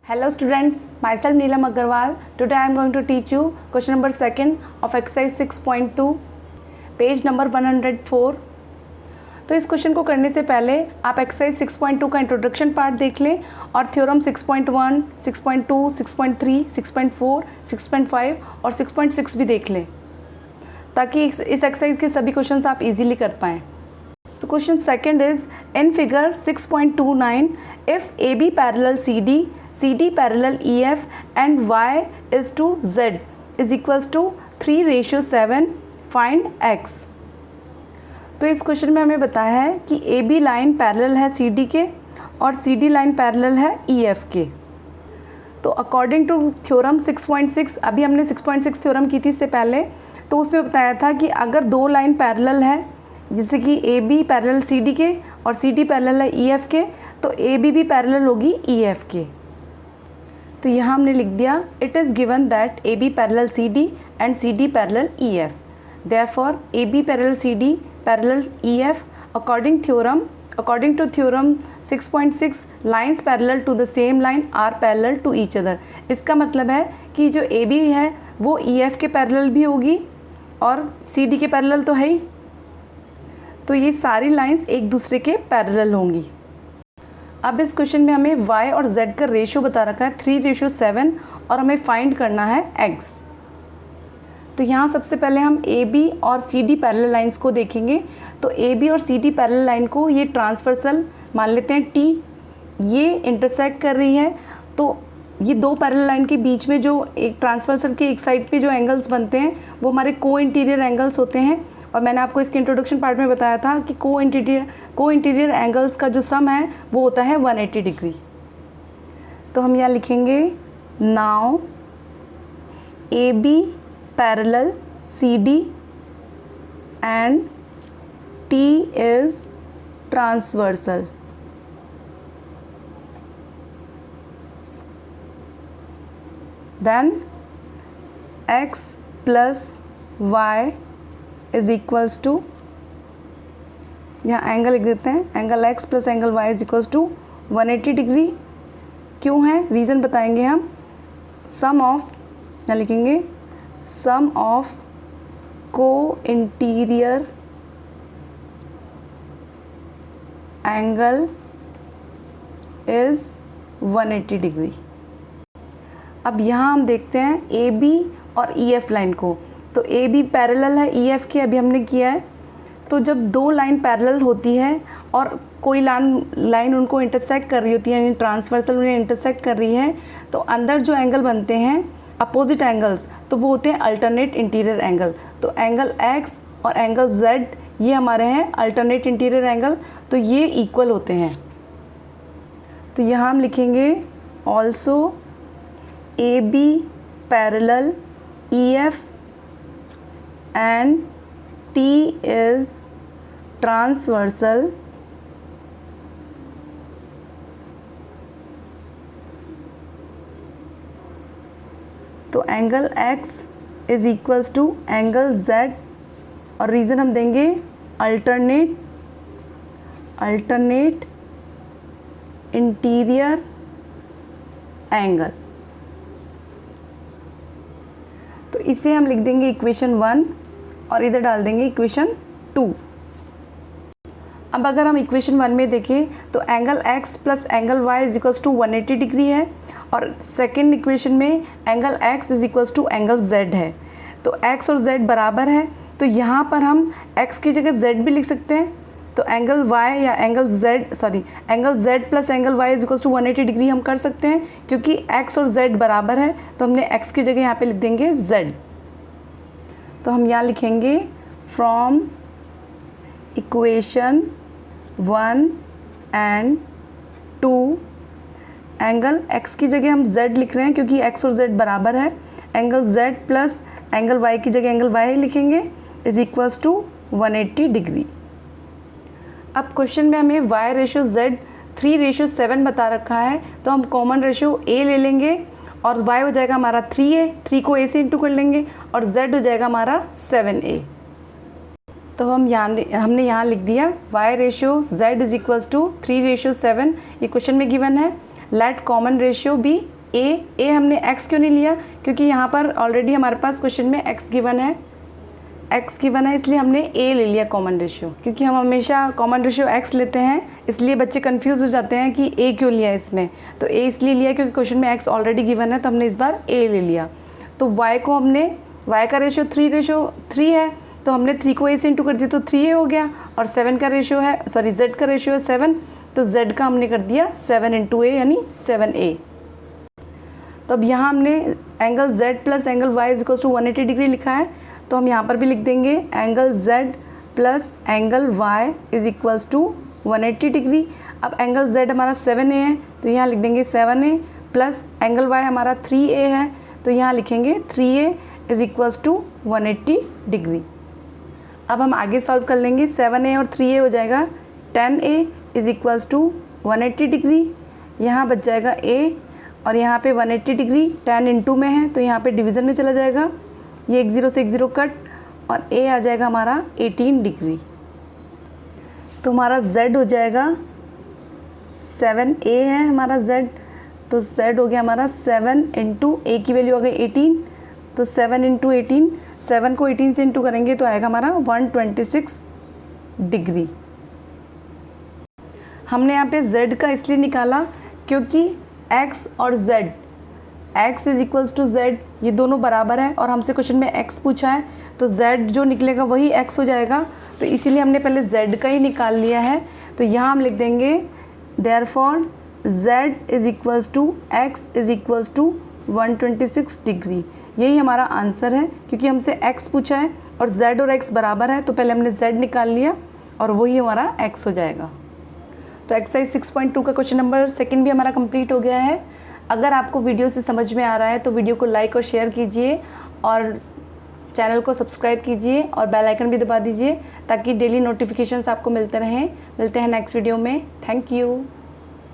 Hello students, myself Neelam Agarwal. Today I am going to teach you question number 2 of exercise 6.2, page number 104. तो इस question को करने से पहले आप एक्सरसाइज 6.2 का इंट्रोडक्शन पार्ट देख लें और थ्योरम 6.1, 6.2, 6.3, 6.4, 6.5 और 6.6 भी देख लें ताकि इस एक्सरसाइज के सभी क्वेश्चंस आप इजीली कर पाएँ. So question second is in figure 6.29 if AB parallel CD, CD parallel EF and Y is to Z is equals to 3:7 find X. तो इस क्वेश्चन में हमें बताया है कि AB लाइन पैरेलल है CD के और CD लाइन पैरेलल है EF के. तो अकॉर्डिंग टू थ्योरम 6.6, अभी हमने 6.6 थ्योरम की थी इससे पहले, तो उसमें बताया था कि अगर दो लाइन पैरेलल है जैसे कि AB पैरेलल CD के और CD पैरेलल है EF के, तो AB भी पैरेलल होगी EF के. तो यहाँ हमने लिख दिया it is given that AB parallel CD and CD parallel EF. Therefore AB parallel CD parallel EF according to theorem 6.6 lines parallel to the same line are parallel to each other. इसका मतलब है कि जो AB है वो EF के parallel भी होगी और CD के पैरेलल तो है ही, तो ये सारी लाइंस एक दूसरे के पैरेलल होंगी. अब इस क्वेश्चन में हमें y और z का रेशियो बता रखा है 3:7 और हमें फाइंड करना है x. तो यहाँ सबसे पहले हम AB और CD पैरेलल लाइंस को देखेंगे. तो AB और CD पैरेलल लाइन को ये ट्रांसवर्सल मान लेते हैं T, ये इंटरसेक्ट कर रही है. तो ये दो पैरेलल लाइन के बीच में जो एक ट्रांसवर्सल के एक साइड पे जो एंगल्स बनते हैं वो हमारे को इंटीरियर एंगल्स होते हैं. और मैंने आपको इसके इंट्रोडक्शन पार्ट में बताया था कि को इंटीरियर एंगल्स का जो सम है वो होता है 180 डिग्री. तो हम यहाँ लिखेंगे now AB parallel CD and T is transversal. Then X plus Y is equals to, यहाँ एंगल लिख देते हैं, angle x plus angle y is equals to 180 degree. क्यों है रीज़न बताएंगे हम. सम ऑफ, यहाँ लिखेंगे sum of co-interior angle is 180 degree. अब यहाँ हम देखते हैं AB और EF लाइन को. तो AB पैरेलल है EF के, अभी हमने किया है. तो जब दो लाइन पैरेलल होती है और कोई लाइन उनको इंटरसेक्ट कर रही होती है, यानी ट्रांसवर्सल उन्हें इंटरसेक्ट कर रही है, तो अंदर जो एंगल बनते हैं अपोजिट एंगल्स, तो वो होते हैं अल्टरनेट इंटीरियर एंगल. तो एंगल X और एंगल Z ये हमारे हैं अल्टरनेट इंटीरियर एंगल, तो ये इक्वल होते हैं. तो यहाँ हम लिखेंगे also AB parallel EF and T is transversal तो angle X is equals to angle Z और रीज़न हम देंगे अल्टरनेट इंटीरियर एंगल. तो इसे हम लिख देंगे इक्वेशन 1 और इधर डाल देंगे इक्वेशन 2. अब अगर हम इक्वेशन 1 में देखें तो angle x plus angle y is equals to 180 degree है और सेकेंड इक्वेशन में angle x is equals to angle z है. तो x और z बराबर है, तो यहाँ पर हम x की जगह z भी लिख सकते हैं. तो एंगल y या angle z plus angle y is equals to 180 degree हम कर सकते हैं क्योंकि x और z बराबर है. तो हमने x की जगह यहाँ पे लिख देंगे z. तो हम यहाँ लिखेंगे from equation 1 and 2 angle x की जगह हम z लिख रहे हैं क्योंकि x और z बराबर है. Angle z plus angle y की जगह एंगल y लिखेंगे इज इक्वल्स टू 180 डिग्री. अब क्वेश्चन में हमें y रेशियो z 3:7 बता रखा है, तो हम कॉमन रेशियो a ले लेंगे और y हो जाएगा हमारा 3a, 3 को a से इंटू कर लेंगे और z हो जाएगा हमारा 7a. तो हमने यहाँ लिख दिया y ratio z is equals to 3:7. ये क्वेश्चन में गिवन है. Let common ratio be a हमने x क्यों नहीं लिया, क्योंकि यहाँ पर ऑलरेडी हमारे पास क्वेश्चन में x गिवन है, इसलिए हमने a ले लिया कॉमन रेशियो। क्योंकि हम हमेशा कॉमन रेशियो x लेते हैं, इसलिए बच्चे कंफ्यूज हो जाते हैं कि a क्यों लिया इसमें। तो a इसलिए लिया क्योंकि क्वेश्चन में x ऑलरेडी गिवन है, तो हमने इस बार a ले लिया। तो y को हमने, y का रेशियो 3 है, तो हमने 3 को a से इंटू कर दिया तो 3a हो गया। और 7 का रेशियो है, सॉरी z का रेशियो है 7, तो z का हमने कर दिया 7 इंटू a यानी 7a। तो अब यहाँ हमने angle z plus angle y is equal to 180 degree लिखा है, तो हम यहाँ पर भी लिख देंगे angle z plus angle y is equals to 180 degree. अब एंगल z हमारा 7a है, तो यहाँ लिख देंगे 7a प्लस एंगल y हमारा 3a है, तो यहाँ लिखेंगे 3a is equals to 180 degree. अब हम आगे सॉल्व कर लेंगे, 7a और 3a हो जाएगा 10a is equals to 180 degree. यहाँ बच जाएगा a और यहाँ पे 180 डिग्री 10 इंटू में है, तो यहाँ पे डिवीज़न में चला जाएगा, ये 1 0 से 1 0 कट, और a आ जाएगा हमारा 18 डिग्री। तो हमारा z हो जाएगा 7a है हमारा z, तो z हो गया हमारा 7 इंटू a की वैल्यू आ गई 18, तो 7 इंटू 18, 7 को 18 से इंटू करेंगे तो आएगा हमारा 126 डिग्री। हमने यहाँ पे z का इसलिए निकाला क्योंकि x और z, x is equals to z, ये दोनों बराबर है और हमसे क्वेश्चन में x पूछा है, तो z जो निकलेगा वही x हो जाएगा, तो इसीलिए हमने पहले z का ही निकाल लिया है। तो यहाँ हम लिख देंगे therefore z is equals to x is equals to 126 degree. यही हमारा आंसर है, क्योंकि हमसे x पूछा है और z और x बराबर है, तो पहले हमने z निकाल लिया और वही हमारा x हो जाएगा। तो एक्सरसाइज 6.2 का क्वेश्चन नंबर 2 भी हमारा कंप्लीट हो गया है। अगर आपको वीडियो से समझ में आ रहा है तो वीडियो को लाइक और शेयर कीजिए और चैनल को सब्सक्राइब कीजिए और बेल आइकन भी दबा दीजिए ताकि डेली नोटिफिकेशंस आपको मिलते रहें। मिलते हैं नेक्स्ट वीडियो में। Thank you.